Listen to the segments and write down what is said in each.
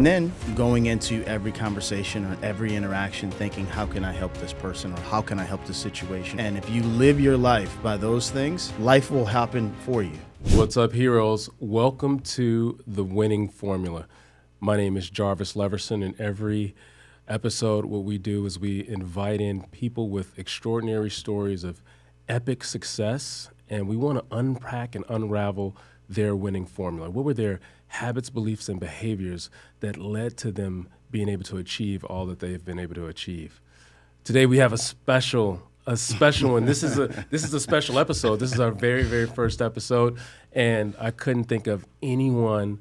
And then going into every conversation or every interaction thinking, how can I help this person or how can I help this situation? And if you live your life by those things, life will happen for you. What's up, heroes? Welcome to The Winning Formula. My name is Jarvis Leverson, and every episode what we do is we invite in people with extraordinary stories of epic success, and we want to unpack and unravel their winning formula. What were their habits, beliefs, and behaviors that led to them being able to achieve all that they've been able to achieve? Today we have a special one. This is a special episode. This is our very, very first episode, and I couldn't think of anyone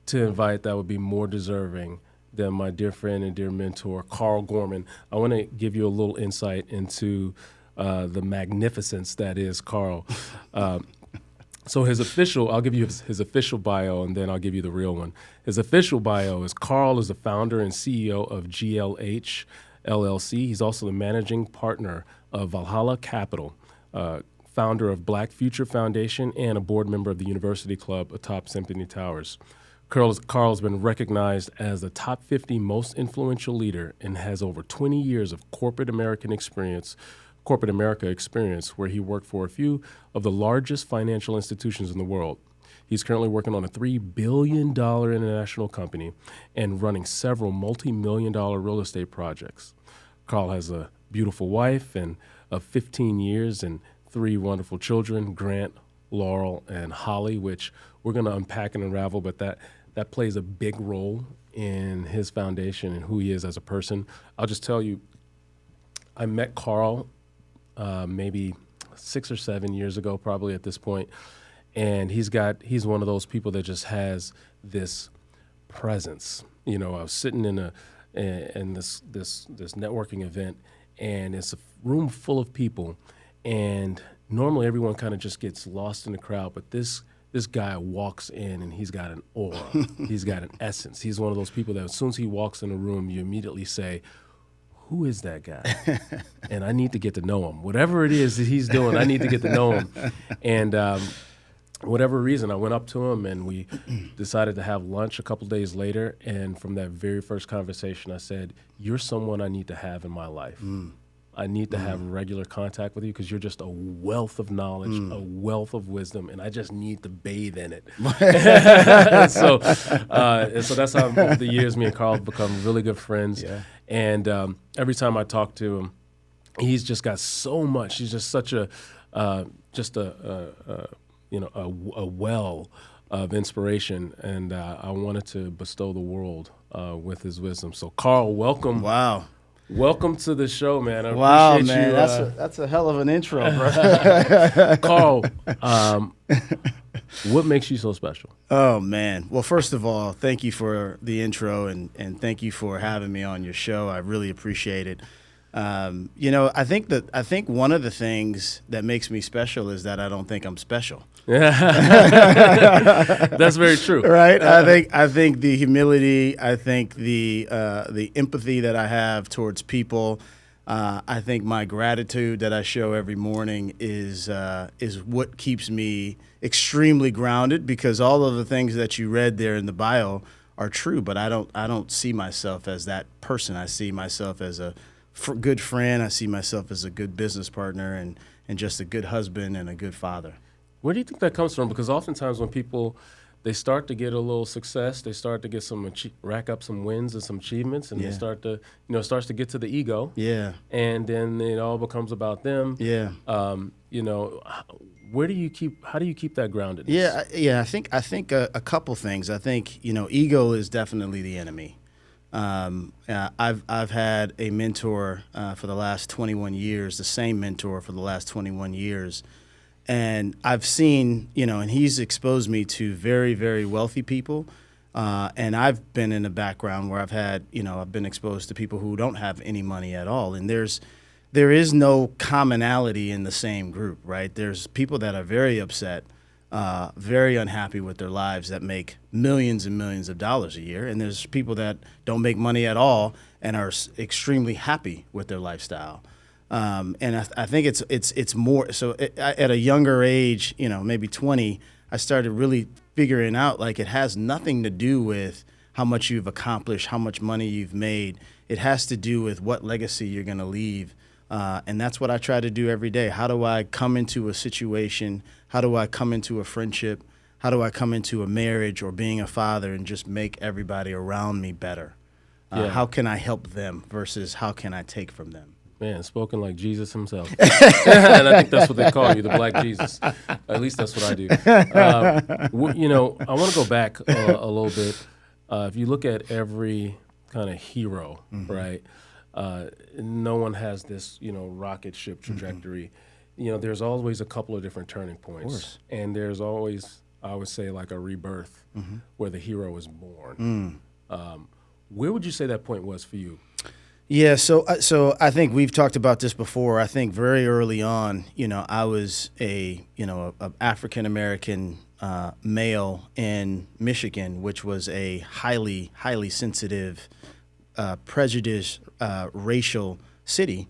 to invite that would be more deserving than my dear friend and dear mentor, Karl Gorman. I want to give you a little insight into the magnificence that is Karl. So I'll give you his official bio, and then I'll give you the real one. His official bio is Karl is the founder and CEO of GLH LLC. He's also the managing partner of Valhalla Capital, founder of Black Future Foundation, and a board member of the University Club atop Symphony Towers. Karl's been recognized as the top 50 most influential leader and has over 20 years of corporate America experience, where he worked for a few of the largest financial institutions in the world. He's currently working on a $3 billion international company and running several multi-million-dollar real estate projects. Karl has a beautiful wife of 15 years and 3 wonderful children, Grant, Laurel, and Holly, which we're going to unpack and unravel, but that plays a big role in his foundation and who he is as a person. I'll just tell you, I met Karl maybe 6 or 7 years ago, probably at this point, and he's one of those people that just has this presence. You know, I was sitting in this networking event, and it's a room full of people, and normally everyone kind of just gets lost in the crowd, but this guy walks in and he's got an aura. He's got an essence. He's one of those people that as soon as he walks in a room, you immediately say, who is that guy? And I need to get to know him. Whatever it is that he's doing, I need to get to know him. And whatever reason, I went up to him and we decided to have lunch a couple days later. And from that very first conversation, I said, you're someone I need to have in my life. I need to have regular contact with you because you're just a wealth of knowledge, a wealth of wisdom, and I just need to bathe in it. So that's how over the years me and Karl have become really good friends. Yeah. And every time I talk to him, he's just got so much. He's just such a well of inspiration, and I wanted to bestow the world with his wisdom. So Karl, welcome. Wow. Welcome to the show, man. I appreciate man. You. That's a hell of an intro, bro. Karl, what makes you so special? Oh, man. Well, first of all, thank you for the intro, and thank you for having me on your show. I really appreciate it. I think one of the things that makes me special is that I don't think I'm special. That's very true. Right? I think the humility, I think the empathy that I have towards people, I think my gratitude that I show every morning is what keeps me extremely grounded, because all of the things that you read there in the bio are true, but I don't see myself as that person. I see myself as a good friend. I see myself as a good business partner and just a good husband and a good father. Where do you think that comes from? Because oftentimes when people, they start to get a little success, they start to get rack up some wins and some achievements, and they start to, starts to get to the ego. Yeah. And then it all becomes about them. Yeah. How do you keep that groundedness? Yeah. I think a couple things. I think, ego is definitely the enemy. I've had a mentor for the last 21 years, the same mentor for the last 21 years. And I've seen, and he's exposed me to very, very wealthy people. And I've been in a background where I've been exposed to people who don't have any money at all. And there is no commonality in the same group, right? There's people that are very upset, very unhappy with their lives, that make millions and millions of dollars a year. And there's people that don't make money at all and are extremely happy with their lifestyle. And I think it's more so at a younger age, maybe 20, I started really figuring out like it has nothing to do with how much you've accomplished, how much money you've made. It has to do with what legacy you're going to leave. And that's what I try to do every day. How do I come into a situation? How do I come into a friendship? How do I come into a marriage or being a father and just make everybody around me better? How can I help them versus how can I take from them? Man, spoken like Jesus himself. And I think that's what they call you, the Black Jesus. At least that's what I do. I want to go back a little bit. If you look at every kind of hero, right, no one has this, rocket ship trajectory. There's always a couple of different turning points. And there's always, I would say, like a rebirth where the hero is born. Where would you say that point was for you? Yeah, so I think we've talked about this before. I think very early on, I was a African American male in Michigan, which was a highly sensitive, prejudiced, racial city,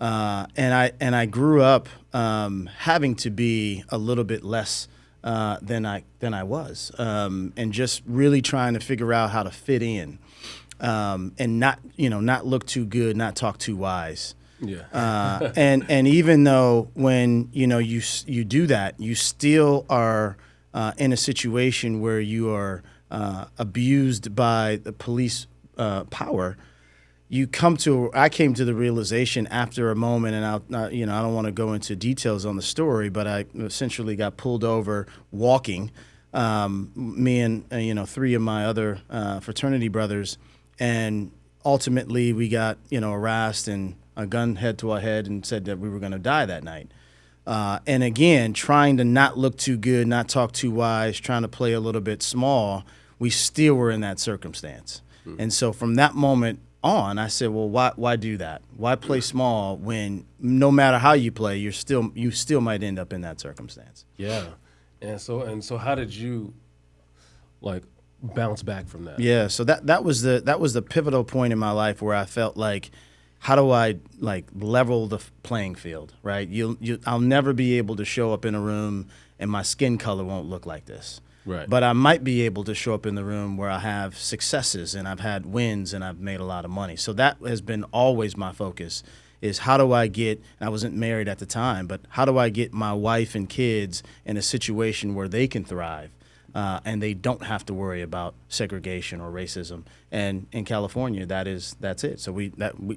and I grew up having to be a little bit less than I was, and just really trying to figure out how to fit in. And not look too good, not talk too wise. Yeah. And even though when you do that, you still are in a situation where you are abused by the police power. I came to the realization after a moment, and I don't want to go into details on the story, but I essentially got pulled over walking. Me and three of my other fraternity brothers. And ultimately, we got, harassed and a gun head to our head and said that we were going to die that night. And again, trying to not look too good, not talk too wise, trying to play a little bit small, we still were in that circumstance. And so from that moment on, I said, well, why do that? Why play small when no matter how you play, you still might end up in that circumstance? Yeah. And so how did you, bounce back from that? Yeah, so that was the pivotal point in my life where I felt like, how do I level the playing field, right? I'll never be able to show up in a room and my skin color won't look like this. Right. But I might be able to show up in the room where I have successes and I've had wins and I've made a lot of money. So that has been always my focus, is how do I get, I wasn't married at the time, but how do I get my wife and kids in a situation where they can thrive? And they don't have to worry about segregation or racism. And in California, that's it. So we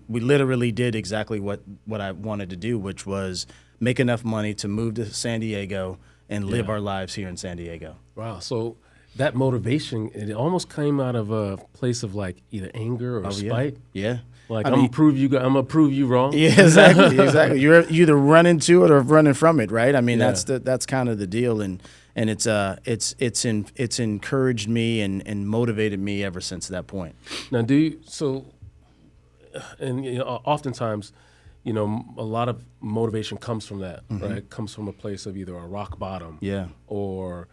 literally did exactly what I wanted to do, which was make enough money to move to San Diego and live our lives here in San Diego. Wow. So that motivation, it almost came out of a place of either anger or spite. Yeah. I'm gonna prove you wrong. Yeah, exactly. You're either running to it or running from it, right? I mean, that's kind of the deal, and it's encouraged me and motivated me ever since that point. Now, oftentimes, a lot of motivation comes from that, right? Comes from a place of either a rock bottom, or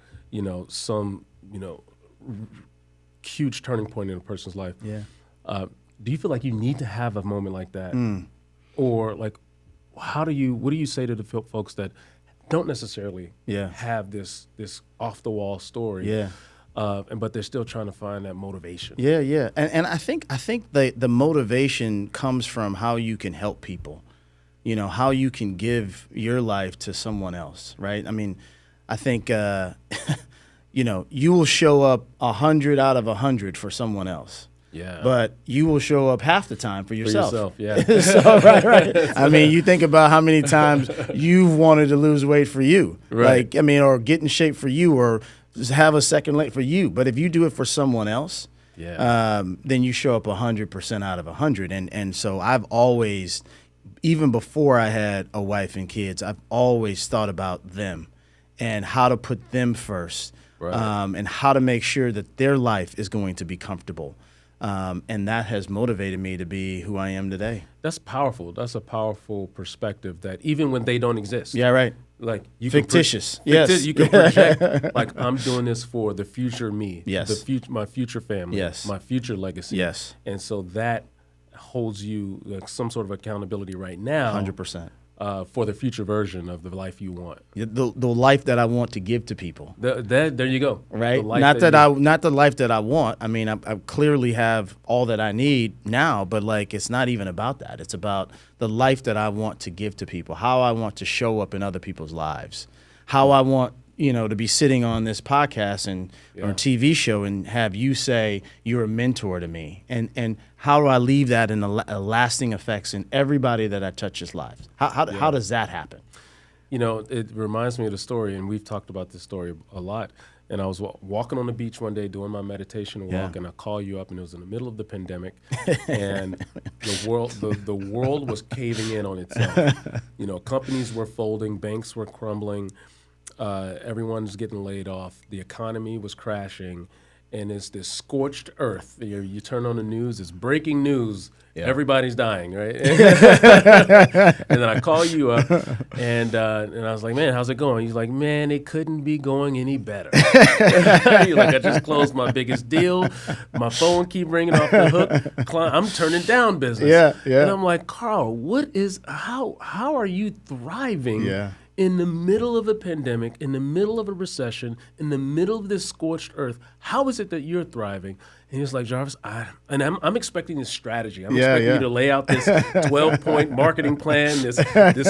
some huge turning point in a person's life. Yeah. Do you feel like you need to have a moment like that? Or what do you say to the folks that don't necessarily have this off the wall story, but they're still trying to find that motivation? Yeah. And I think the motivation comes from how you can help people, how you can give your life to someone else, right? I mean, I think you will show up 100 out of 100 for someone else. Yeah. But you will show up half the time for yourself. Yeah. So, right. I mean, you think about how many times you've wanted to lose weight for you. Right. Or get in shape for you, or just have a second leg for you. But if you do it for someone else, then you show up 100% out of 100. And so I've always, even before I had a wife and kids, I've always thought about them and how to put them first, and how to make sure that their life is going to be comfortable. And that has motivated me to be who I am today. That's powerful. That's a powerful perspective, that even when they don't exist. Yeah, right. You fictitious. Yes. You can project, I'm doing this for the future me. Yes. My future family. Yes. My future legacy. Yes. And so that holds you some sort of accountability right now. 100%. for the future version of the life you want. The life that I want to give to people. There you go. Right. Not the life that I want. I mean, I clearly have all that I need now, but like, it's not even about that. It's about the life that I want to give to people, how I want to show up in other people's lives, how I want, to be sitting on this podcast or TV show and have you say you're a mentor to me, and how do I leave that in lasting effects in everybody that I touch's lives? How does that happen? It reminds me of the story, and we've talked about this story a lot. And I was walking on the beach one day doing my meditation walk, and I call you up, and it was in the middle of the pandemic, and the world was caving in on itself. Companies were folding, banks were crumbling. Everyone's getting laid off. The economy was crashing, and it's this scorched earth. You turn on the news, it's breaking news. Yeah. Everybody's dying, right? And then I call you up, and I was like, man, how's it going? He's like, man, it couldn't be going any better. You're like, I just closed my biggest deal. My phone keep ringing off the hook. I'm turning down business. Yeah. And I'm like, Karl, how are you thriving? Yeah. In the middle of a pandemic, in the middle of a recession, in the middle of this scorched earth, how is it that you're thriving? And he was like, Jarvis, I'm expecting this strategy. I'm expecting you to lay out this 12-point marketing plan, this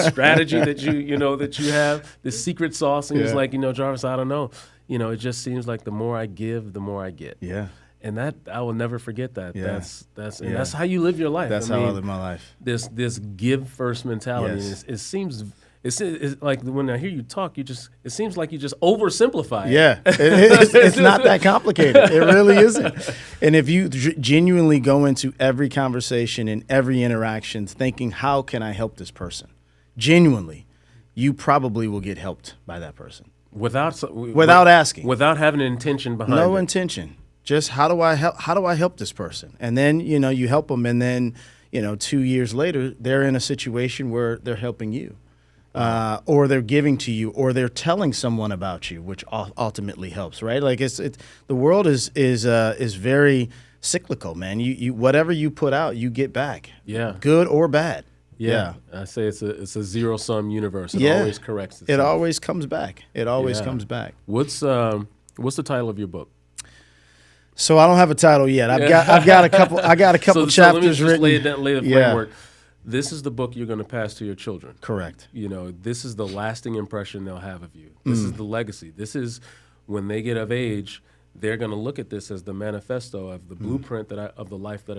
strategy that you have, this secret sauce. And he was like, Jarvis, I don't know. It just seems like the more I give, the more I get. Yeah. And that I will never forget that. Yeah. That's how you live your life. That's how I live my life. This give first mentality. Yes. It seems. It's like when I hear you talk, it seems like you just oversimplify it. Yeah, it's not that complicated. It really isn't. And if you genuinely go into every conversation and every interaction thinking, how can I help this person? Genuinely, you probably will get helped by that person. Without asking. Without having an intention behind it. No intention. Just how do I help this person? And then, you help them, and then, 2 years later, they're in a situation where they're helping you. Or they're giving to you, or they're telling someone about you, which ultimately helps, right? Like the world is very cyclical, man. You whatever you put out, you get back. Yeah, good or bad. Yeah. I say it's a zero-sum universe. It always corrects itself. It always comes back. It always comes back. What's the title of your book? So I don't have a title yet. I've got a couple. So chapters let me just written. lay the framework. This is the book you're going to pass to your children. Correct. This is the lasting impression they'll have of you. This is the legacy. This is when they get of age, they're going to look at this as the manifesto of the blueprint of the life that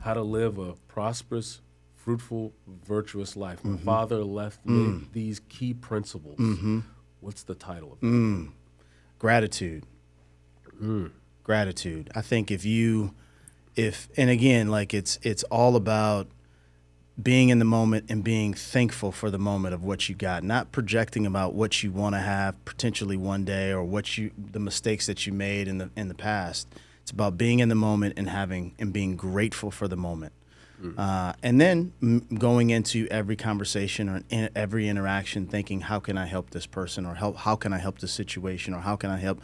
how to live a prosperous, fruitful, virtuous life. My father left me these key principles. What's the title of it? Gratitude. Gratitude. I think and again, like it's all about being in the moment and being thankful for the moment of what you got, not projecting about what you want to have potentially one day or the mistakes that you made in the past. It's about being in the moment and being grateful for the moment. And then going into every conversation or every interaction thinking, how can I help this person, or how can I help this situation, or how can I help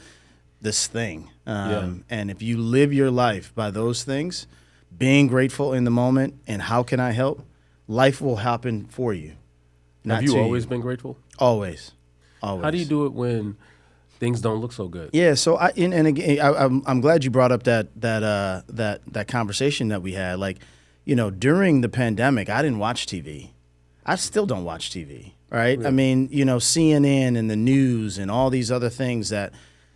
this thing. And if you live your life by those things, being grateful in the moment and how can I help, life will happen for you. Have you always been grateful? Always. How do you do it when things don't look so good? Yeah, so I'm glad you brought up that conversation that we had. Like, during the pandemic, I didn't watch TV. I still don't watch TV, right? Yeah. I mean, CNN and the news and all these other things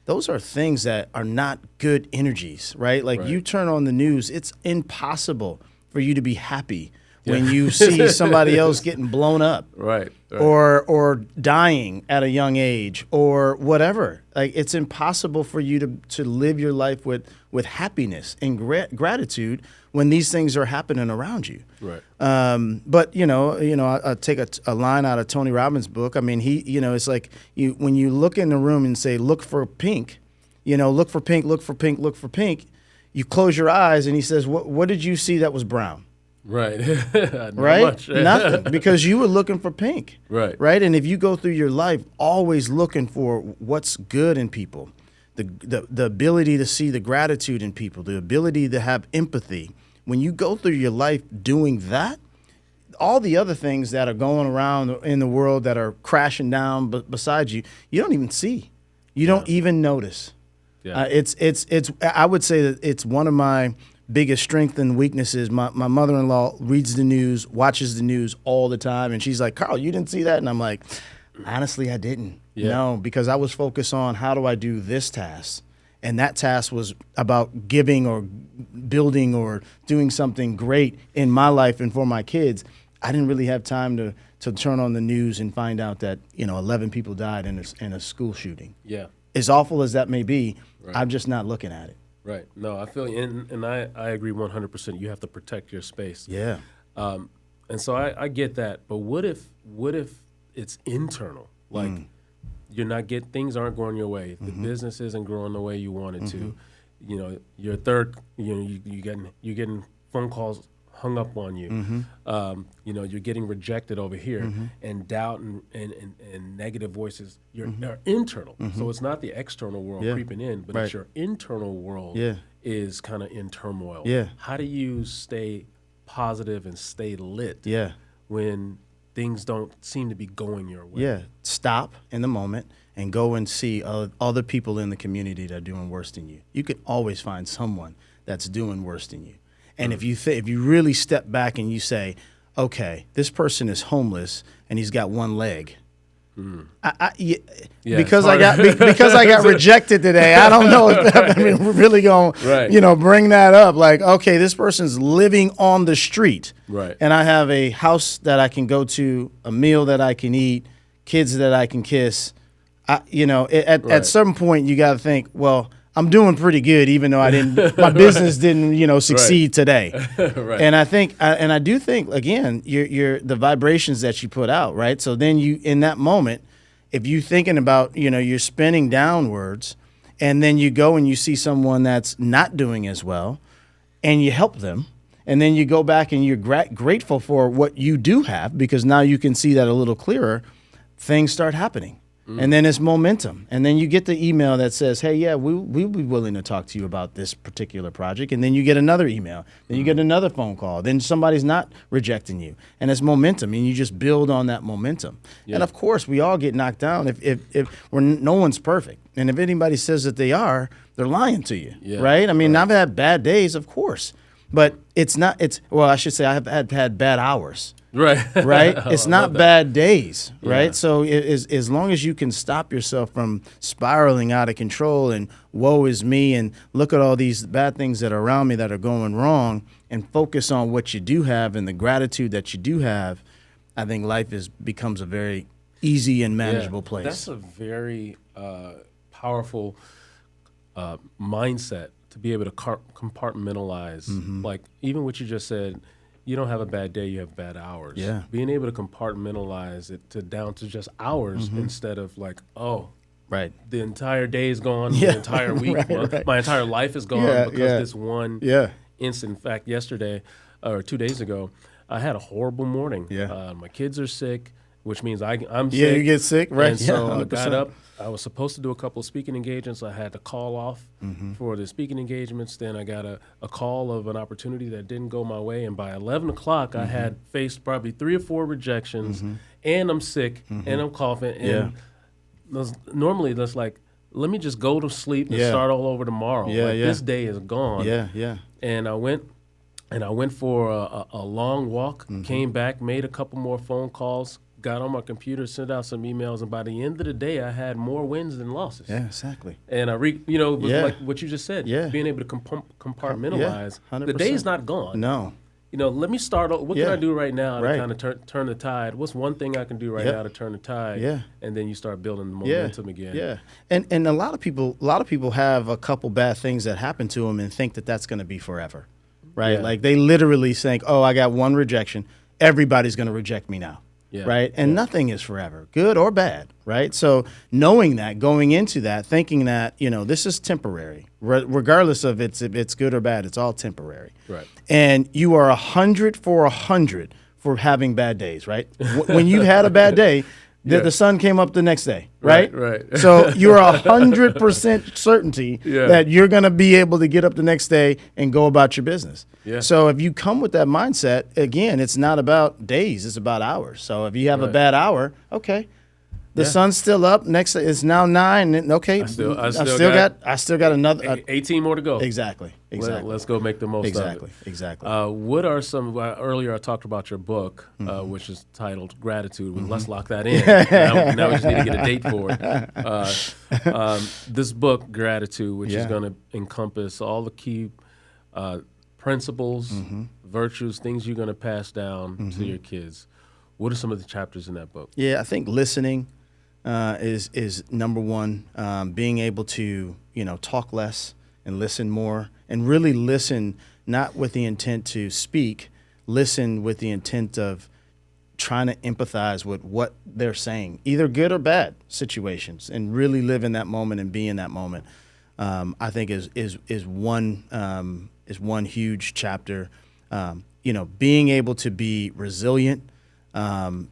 those are things that are not good energies, right? Like you turn on the news, it's impossible for you to be happy when you see somebody else getting blown up, right. or dying at a young age, or whatever. Like it's impossible for you to live your life with happiness and gratitude when these things are happening around you. Right. But I take a line out of Tony Robbins' book. I mean, it's like when you look in the room and say, look for pink, look for pink, look for pink, look for pink. You close your eyes and he says, what did you see that was brown? Right. Right? Much. Nothing, because you were looking for pink. Right. Right. And if you go through your life always looking for what's good in people, the ability to see the gratitude in people, the ability to have empathy, when you go through your life doing that, all the other things that are going around in the world that are crashing down beside you, you don't even see. You don't even notice. Yeah. It's. I would say that it's one of my biggest strengths and weaknesses. My mother-in-law reads the news, watches the news all the time, and she's like, "Karl, you didn't see that?" And I'm like, "Honestly, I didn't. No, because I was focused on how do I do this task." And that task was about giving or building or doing something great in my life and for my kids. I didn't really have time to turn on the news and find out that 11 people died in a school shooting. Yeah. As awful as that may be, I'm just not looking at it. Right. No, I feel you. And I agree 100%. You have to protect your space. Yeah. And so I get that. But what if it's internal? Like you're not things aren't going your way. The business isn't growing the way you want it to. Your you're getting phone calls hung up on you. You're getting rejected over here, and doubt and negative voices. Are internal. So it's not the external world creeping in, but it's your internal world is kind of in turmoil. Yeah. How do you stay positive and stay lit? Yeah. When things don't seem to be going your way. Yeah. Stop in the moment and go and see other people in the community that are doing worse than you. You can always find someone that's doing worse than you. And if you really step back and you say, okay, this person is homeless and he's got one leg. Because I got rejected today. I don't know if we're really going to bring that up. Like, okay, this person's living on the street, and I have a house that I can go to, a meal that I can eat, kids that I can kiss. At some point you got to think, well, I'm doing pretty good, even though my business didn't, succeed today. And I do think again, the vibrations that you put out, right? So then in that moment, if you thinking about, you're spinning downwards, and then you go and you see someone that's not doing as well, and you help them, and then you go back and you're grateful for what you do have, because now you can see that a little clearer, things start happening. And then it's momentum. And then you get the email that says, hey, yeah, we'll be willing to talk to you about this particular project. And then you get another email. Then you get another phone call. Then somebody's not rejecting you. And it's momentum. And you just build on that momentum. Yeah. And, of course, we all get knocked down if no one's perfect. And if anybody says that they are, they're lying to you, right? I mean, I've had bad days, of course. But I should say I've had bad hours. Right. It's not bad days, right? Yeah. So as long as you can stop yourself from spiraling out of control and woe is me and look at all these bad things that are around me that are going wrong and focus on what you do have and the gratitude that you do have, I think life becomes a very easy and manageable place. That's a very powerful mindset to be able to compartmentalize. Like even what you just said, you don't have a bad day, you have bad hours. Yeah. Being able to compartmentalize it down to just hours instead of like, the entire day is gone, the entire week, my entire life is gone because this one instant. In fact, yesterday or 2 days ago, I had a horrible morning. My kids are sick, which means I'm sick. Yeah, you get sick, right? And so I got up. I was supposed to do a couple of speaking engagements. I had to call off for the speaking engagements. Then I got a call of an opportunity that didn't go my way. And by 11 o'clock, I had faced probably 3 or 4 rejections. And I'm sick, and I'm coughing. And normally that's like, let me just go to sleep and start all over tomorrow. This day is gone. And I went for a long walk, came back, made a couple more phone calls, got on my computer, sent out some emails, and by the end of the day, I had more wins than losses. Yeah, exactly. And it was like what you just said, being able to compartmentalize. 100%. The day's not gone. No. Let me start. What can I do right now to kind of turn the tide? What's one thing I can do right now to turn the tide? And then you start building the momentum again. Yeah. And a lot of people have a couple bad things that happen to them and think that that's going to be forever, right? Yeah. Like they literally think, oh, I got one rejection. Everybody's going to reject me now. Right. And nothing is forever, good or bad. Right. So knowing that, going into that, thinking that, this is temporary, regardless of it's good or bad, it's all temporary. Right. And you are 100 for 100 for having bad days. Right. When you had a bad day, The sun came up the next day, right? Right. So you're 100% certainty that you're going to be able to get up the next day and go about your business. Yeah. So if you come with that mindset, again, it's not about days, it's about hours. So if you have a bad hour, okay. The sun's still up. Next, it's now 9. Okay, I still got another 18 more to go. Exactly. Let's go make the most of it. Exactly. What are some? Earlier, I talked about your book, which is titled "Gratitude." Well, let's lock that in. Now we just need to get a date for it. This book, "Gratitude," which is going to encompass all the key principles, virtues, things you're going to pass down to your kids. What are some of the chapters in that book? Yeah, I think listening is number one. Being able to talk less and listen more, and really listen not with the intent to speak, listen with the intent of trying to empathize with what they're saying, either good or bad situations, and really live in that moment and be in that moment. I think is one huge chapter. Being able to be resilient,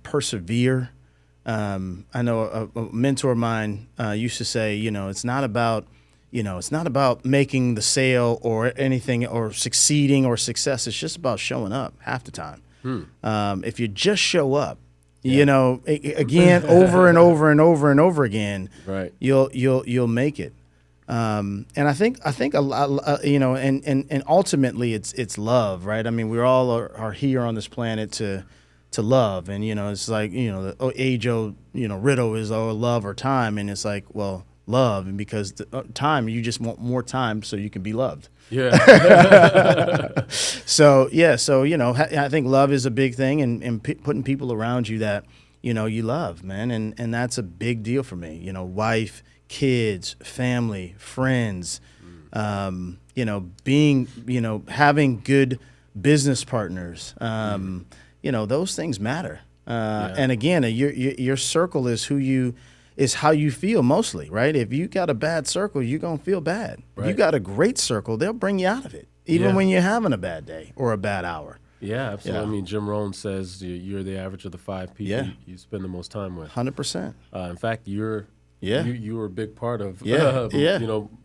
persevere. I know a mentor of mine used to say, it's not about making the sale or anything or succeeding or success. It's just about showing up half the time. If you just show up, again, over and over and over and over again, right, you'll make it. And I think a lot, and ultimately it's love, right? I mean, we all are here on this planet to love, and it's like the age-old riddle is love or time, and it's like, well, love, and because the time, you just want more time so you can be loved. Yeah. I think love is a big thing, and putting people around you that you love, man, and that's a big deal for me. Wife, kids, family, friends, being having good business partners. Those things matter. And again, your circle is how you feel mostly, right? If you got a bad circle, you're going to feel bad. Right. If you got a great circle, they'll bring you out of it, even when you're having a bad day or a bad hour. Yeah, absolutely. I mean, Jim Rohn says you're the average of the 5 people you spend the most time with. 100%. In fact, you were a big part of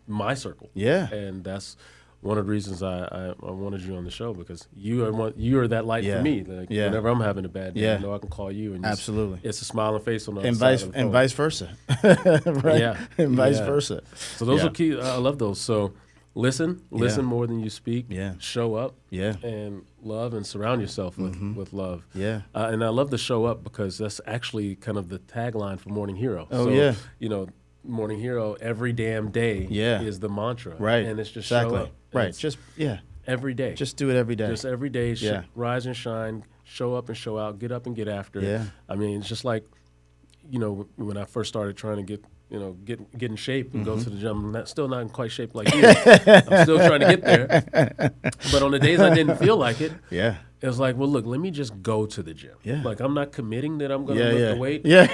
my circle. Yeah. And that's one of the reasons I wanted you on the show, because you are that light for me. Like, whenever I'm having a bad day, I know I can call you, and absolutely, it's a smiling face on the other side of the phone. And vice versa, right? Yeah, and vice versa. So those are key. I love those. So listen more than you speak. Yeah, show up. Yeah, and love, and surround yourself with love. Yeah, and I love the show up, because that's actually kind of the tagline for Morning Hero. Oh, so, Morning Hero, every damn day is the mantra. Right. And it's just show up. Right. Every day. Just do it every day. Just every day. Rise and shine. Show up and show out. Get up and get after it. Yeah. I mean, it's just like, when I first started trying to get in shape and go to the gym, I'm still not in quite shape like you. I'm still trying to get there. But on the days I didn't feel like it, it was like, well, look, let me just go to the gym. Yeah. Like, I'm not committing that I'm going to lift the weight. Yeah.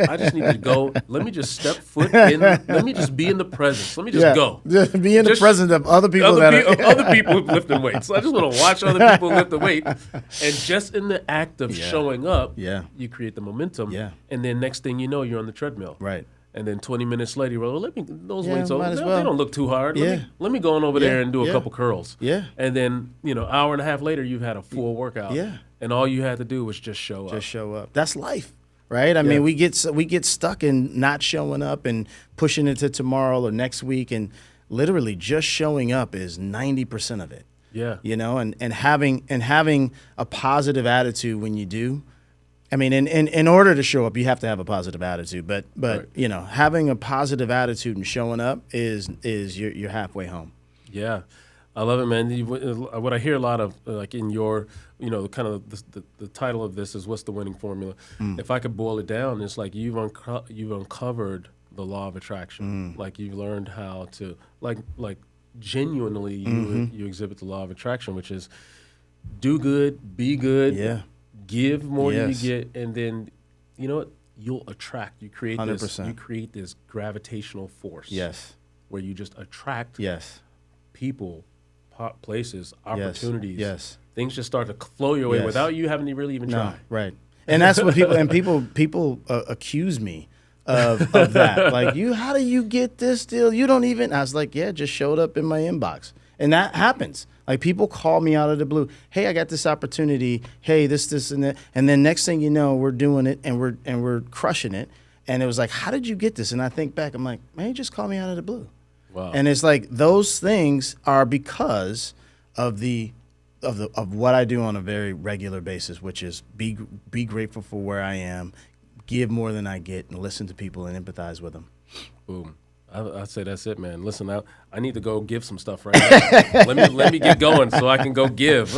I just need to go. Let me just step foot in. Let me just be in the presence. Let me just go. Just be in the presence of other people other people lifting weights. So I just want to watch other people lift the weight. And just in the act of showing up, you create the momentum. Yeah. And then next thing you know, you're on the treadmill. Right. And then 20 minutes later, those weights over, they don't look too hard. Let me go on over there and do a couple curls. Yeah. And then, hour and a half later, you've had a full workout. Yeah. And all you had to do was just show up. Just show up. That's life, right? I mean, we get stuck in not showing up and pushing it to tomorrow or next week, and literally just showing up is 90% of it. Yeah. And having a positive attitude when you do. I mean, in order to show up, you have to have a positive attitude. But right. Having a positive attitude and showing up is you're halfway home. Yeah, I love it, man. What I hear a lot of, like in your, kind of the title of this is, what's the winning formula? If I could boil it down, it's like you've uncovered the law of attraction. Like, you've learned how to like genuinely you exhibit the law of attraction, which is do good, be good. Yeah. Give more than you get, and then, you'll attract. You create 100%. This. You create this gravitational force. Yes. Where you just attract. Yes. People, places, opportunities. Yes. Things just start to flow your way without you having to really even try. Right. And that's what people accuse me of that. Like, how do you get this deal? You don't even. I was like, yeah, just showed up in my inbox, and that happens. Like, people call me out of the blue. Hey, I got this opportunity. Hey, this, and that. And then next thing you know, we're doing it, and we're crushing it. And it was like, how did you get this? And I think back, I'm like, man, you just called me out of the blue. Wow. And it's like those things are because of what I do on a very regular basis, which is be grateful for where I am, give more than I get, and listen to people and empathize with them. Boom. I'd say that's it, man. Listen, I need to go give some stuff right now. let me get going so I can go give.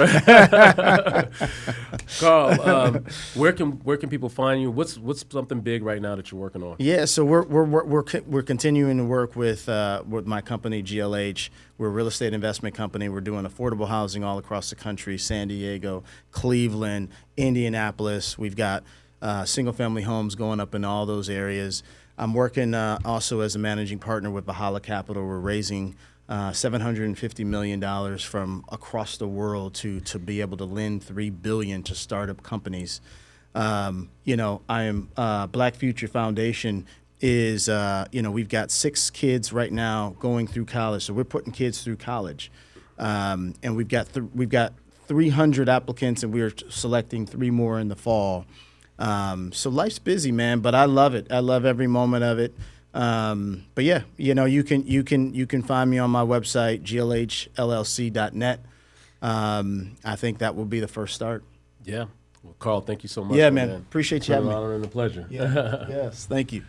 Karl, where can people find you? What's something big right now that you're working on? Yeah, so we're continuing to work with my company GLH. We're a real estate investment company. We're doing affordable housing all across the country: San Diego, Cleveland, Indianapolis. We've got single family homes going up in all those areas. I'm working also as a managing partner with Valhalla Capital. We're raising $750 million from across the world to be able to lend $3 billion to startup companies. I am Black Future Foundation is we've got 6 kids right now going through college, so we're putting kids through college, and we've got 300 applicants, and we're selecting 3 more in the fall. So life's busy, man, but I love it. I love every moment of it. But yeah, you can find me on my website, glhllc.net. I think that will be the first start. Yeah. Well, Karl, thank you so much. Yeah, man. Appreciate you having me. An honor and a pleasure. Yeah. Yes. Thank you.